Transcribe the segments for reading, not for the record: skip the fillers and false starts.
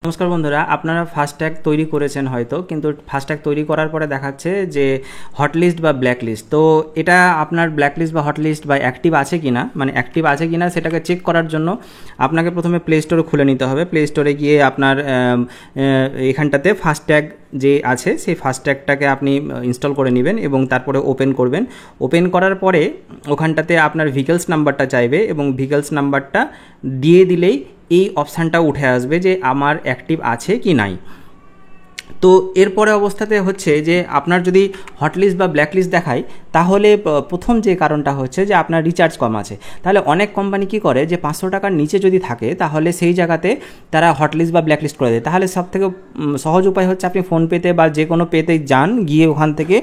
নমস্কার বন্ধুরা, আপনারা ফাস্ট্যাগ তৈরি করেছেন হয়তো, কিন্তু ফাস্ট্যাগ তৈরি করার পরে দেখাচ্ছে যে হটলিস্ট বা ব্ল্যাকলিস্ট। তো এটা আপনার ব্ল্যাকলিস্ট বা হটলিস্ট বা অ্যাক্টিভ আছে কিনা, মানে অ্যাক্টিভ আছে কিনা সেটাকে চেক করার জন্য আপনাকে প্রথমে প্লে স্টোরে খুলে নিতে হবে। প্লে স্টোরে গিয়ে আপনার এখানটাতে ফাস্ট্যাগ যে আছে সেই ফাস্ট্যাগটাকে আপনি ইনস্টল করে নেবেন এবং তারপরে ওপেন করবেন। ওপেন করার পরে ওখানটাতে আপনার ভেহিকলস নাম্বারটা চাইবে এবং ভেহিকলস নাম্বারটা দিয়ে দিলেই এই অপশানটা উঠে আসবে যে আমার অ্যাক্টিভ আছে কি নাই। তো এরপরে অবস্থাতে হচ্ছে যে আপনার যদি হটলিস্ট বা ব্ল্যাকলিস্ট দেখায়, তাহলে প্রথম যে কারণটা হচ্ছে যে আপনার রিচার্জ কম আছে। তাহলে অনেক কোম্পানি কী করে যে 500 টাকার নিচে যদি থাকে তাহলে সেই জায়গাতে তারা হটলিস্ট বা ব্ল্যাকলিস্ট করে দেয়। তাহলে সবথেকে সহজ উপায় হচ্ছে আপনি ফোনপেতে বা যে কোনো পেতে যান, গিয়ে ওখান থেকে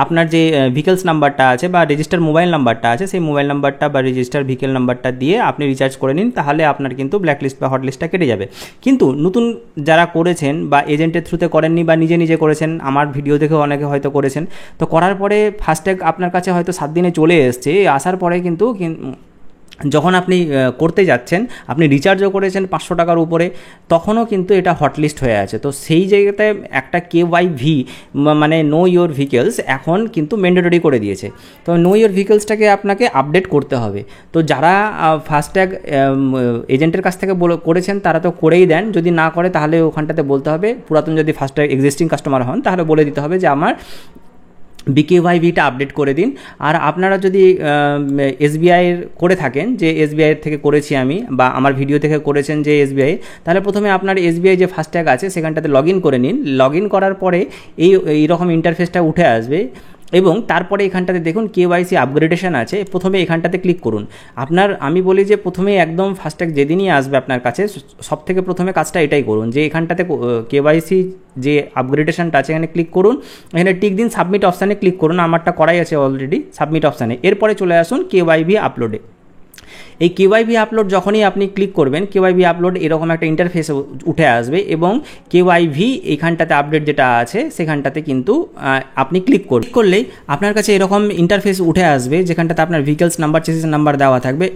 আপনার যে ভেহিকলস নাম্বারটা আছে বা রেজিস্টার মোবাইল নাম্বারটা আছে সেই মোবাইল নাম্বারটা বা রেজিস্টার ভেহিকেল নাম্বারটা দিয়ে আপনি রিচার্জ করে নিন, তাহলে আপনার কিন্তু ব্ল্যাকলিস্ট বা হটলিস্টটা কেটে যাবে। কিন্তু নতুন যারা করেছেন বা এজেন্টের থ্রুতে করেননি বা নিজে নিজে করেছেন, আমার ভিডিও দেখে অনেকে হয়তো করেছেন, তো করার পরে ফাস্ট্যাগ আপনার কাছে হয়তো 7 দিনে চলে এসছে। আসার পরে কিন্তু যখন আপনি করতে যাচ্ছেন, আপনি রিচার্জও করেছেন 500 টাকার উপরে, তখনও কিন্তু এটা হটলিস্ট হয়ে আছে। তো সেই জায়গাতে একটা KYV মানে নো ইয়োর ভেহিকলস এখন কিন্তু ম্যান্ডেটরি করে দিয়েছে। তো নো ইয়োর ভেহিকলসটাকে আপনাকে আপডেট করতে হবে। তো যারা ফাস্ট্যাগ এজেন্টের কাছ থেকে করেছেন তারা তো করেই দেন, যদি না করে তাহলে ওখানটাতে বলতে হবে, পুরাতন যদি ফাস্ট্যাগ এক্সিস্টিং কাস্টমার হন তাহলে বলে দিতে হবে যে আমার BKYVটা আপডেট করে দিন। আর আপনারা যদি SBIয়ের করে থাকেন, যে SBIয়ের থেকে করেছি আমি বা আমার ভিডিও থেকে করেছেন যে SBI, তাহলে প্রথমে আপনার SBI যে ফাস্ট্যাগ আছে সেখানটাতে লগ ইন করে নিন। লগ ইন করার পরে এইরকম ইন্টারফেসটা উঠে আসবে এবং তারপরে এখানটাতে দেখুন KYC আপগ্রেডেশন আছে, প্রথমে এখানটাতে ক্লিক করুন। আমি বলি যে প্রথমে একদম ফাস্ট্যাগ যেদিনই আসবে আপনার কাছে সব থেকে প্রথমে কাজটা এটাই করুন যে এখানটাতে KYC যে আপগ্রেডেশনটা আছে এখানে ক্লিক করুন, এখানে টিক দিন, সাবমিট অপশানে ক্লিক করুন। আমারটা করাই আছে অলরেডি, সাবমিট অপশানে। এরপরে চলে আসুন KYV আপলোডে। এই KYV আপলোড যখনই আপনি ক্লিক করবেন, KYV আপলোড এরকম একটা ইন্টারফেস উঠে আসবে এবং KYV এইখানটাতে আপডেট যেটা আছে সেখানটাতে কিন্তু আপনি ক্লিক করলেই আপনার কাছে এরকম ইন্টারফেস উঠে আসবে, যেখানটাতে আপনার ভেহিকলস নাম্বার, চেসিস নাম্বার দেওয়া থাকবে।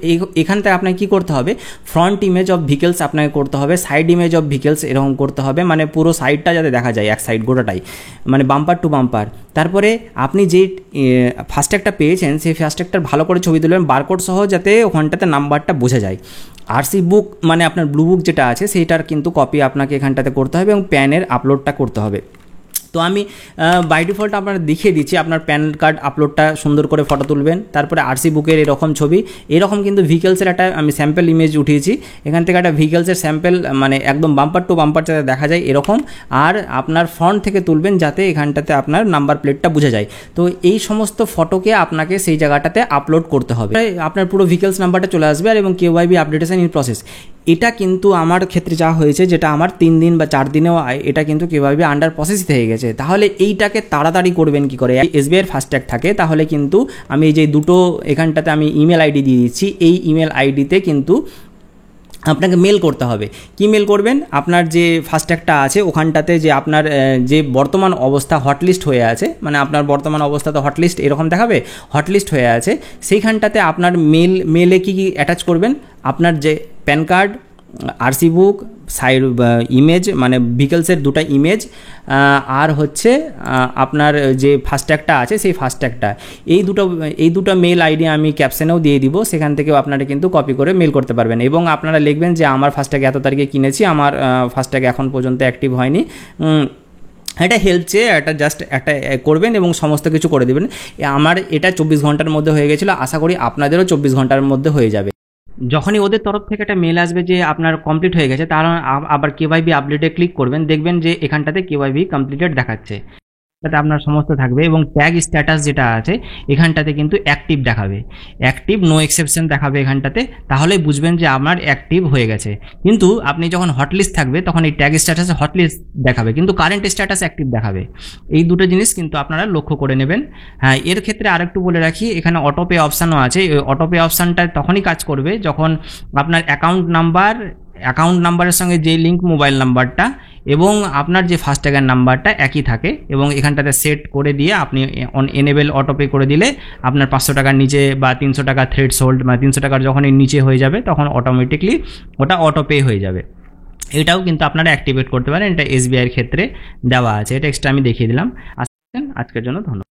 এখান থেকে আপনাকে কী করতে হবে, ফ্রন্ট ইমেজ অফ ভেহিকলস আপনাকে করতে হবে, সাইড ইমেজ অফ ভেহিকলস এরকম করতে হবে, মানে পুরো সাইডটা যাতে দেখা যায়, এক সাইড গোটাটাই, মানে বাম্পার টু বাম্পার। তারপরে আপনি যে ফাস্ট্যাগটা পেয়েছেন সেই ফাস্ট্যাগটার ভালো করে ছবি তুলবেন বারকোড সহ, যাতে ওখানটাতে নাম্বারটা বোঝা যায়। RC বুক মানে আপনার ব্লু বুক যেটা আছে সেইটার কিন্তু কপি আপনাকে এখানটাতে করতে হবে এবং প্যানের আপলোডটা করতে হবে। তো আমি বাই ডিফল্ট আপনার দেখিয়ে দিচ্ছি, আপনার প্যান কার্ড আপলোডটা সুন্দর করে ফটো তুলবেন, তারপরে RC বুকের এরকম ছবি, এরকম কিন্তু ভেহিকলসের একটা আমি স্যাম্পল ইমেজ উঠিয়েছি, এখান থেকে একটা ভেহিকলসের স্যাম্পল মানে একদম বাম্পার টু বাম্পার যাতে দেখা যায় এরকম, আর আপনার ফ্রন্ট থেকে তুলবেন যাতে এখানটাতে আপনার নাম্বার প্লেটটা বোঝা যায়। তো এই সমস্ত ফটোকে আপনাকে সেই জায়গাটাতে আপলোড করতে হবে, আপনার পুরো ভেহিকলস নাম্বারটা চলে আসবে আর এবং KYV আপডেটেশন ইন প্রসেস। এটা কিন্তু আমার ক্ষেত্রে যা হয়েছে, যেটা আমার 3 দিন বা 4 দিনেও এটা কিন্তু KYV আন্ডার প্রসেস হয়ে গেছে। তাহলে এইটাকে তাড়াতাড়ি করবেন কি করে, SBIয়ের ফাস্ট্যাগ থাকে, তাহলে কিন্তু আমি এই যে দুটো এখানটাতে আমি ইমেল আইডি দিয়ে দিচ্ছি, এই ইমেল আইডিতে কিন্তু আপনাকে মেল করতে হবে। কি মেল করবেন, আপনার যে ফাস্ট্যাগটা আছে ওখানটাতে যে আপনার যে বর্তমান অবস্থা হটলিস্ট হয়ে আছে, মানে আপনার বর্তমান অবস্থা তো হটলিস্ট এরকম দেখাবে, হটলিস্ট হয়ে আছে, সেইখানটাতে আপনার মেলে কি অ্যাটাচ করবেন, আপনার যে প্যান কার্ড, RC বুক, সাইড ইমেজ মানে ভেহিকলসের দুটো ইমেজ, আর হচ্ছে আপনার যে ফাস্ট্যাগটা আছে সেই ফাস্ট্যাগটা, এই দুটো মেল আইডি আমি ক্যাপশনেও দিয়ে দিব, সেখান থেকেও আপনারা কিন্তু কপি করে মেল করতে পারবেন এবং আপনারা লিখবেন যে আমার ফাস্ট্যাগ এত তারিখে কিনেছি, আমার ফাস্ট্যাগ এখন পর্যন্ত অ্যাক্টিভ হয়নি। এটা হেল্প চেয়ে এটা জাস্ট একটা করবেন এবং সমস্ত কিছু করে দেবেন। আমার এটা 24 ঘন্টার মধ্যে হয়ে গেছিলো, আশা করি আপনাদেরও 24 ঘন্টার মধ্যে হয়ে যাবে। যখনই ওদের তরফ থেকে একটা মেল আসবে যে আপনার কমপ্লিট হয়ে গেছে, তাহলে আবার KYV আপডেটে ক্লিক করবেন, দেখবেন যে এখানটাতে KYV কমপ্লিটেড দেখাচ্ছে, তাতে আপনার সমস্ত থাকবে এবং ট্যাগ স্ট্যাটাস যেটা আছে এখানটাতে কিন্তু অ্যাক্টিভ দেখাবে, অ্যাক্টিভ নো এক্সেপশন দেখাবে এখানটাতে, তাহলেই বুঝবেন যে আপনার অ্যাক্টিভ হয়ে গেছে। কিন্তু আপনি যখন হটলিস্ট থাকবে তখন এই ট্যাগ স্ট্যাটাসে হটলিস্ট দেখাবে, কিন্তু কারেন্ট স্ট্যাটাস অ্যাক্টিভ দেখাবে। এই দুটো জিনিস কিন্তু আপনারা লক্ষ্য করে নেবেন। হ্যাঁ, এর ক্ষেত্রে আরেকটু বলে রাখি, এখানে অটোপে অপশানও আছে। এই অটোপে অপশানটা তখনই কাজ করবে যখন আপনার অ্যাকাউন্ট নাম্বারের সঙ্গে যে লিঙ্ক মোবাইল নাম্বারটা এবং আপনার যে ফাস্ট্যাগের নাম্বারটা একই থাকে, এবং এখানটাতে সেট করে দিয়ে আপনি এনেবেল অটোপে করে দিলে আপনার 500 টাকার নিচে বা 300 টাকা থ্রেডহোল্ড, মানে 300 টাকার যখনই নিচে হয়ে যাবে তখন অটোমেটিকলি ওটা অটোপে হয়ে যাবে। এটাও কিন্তু আপনারা অ্যাক্টিভেট করতে পারেন, এটা এসবিআই এর ক্ষেত্রে দেওয়া আছে। এটা এক্সট্রা আমি দেখিয়ে দিলাম। আজকের জন্য ধন্যবাদ।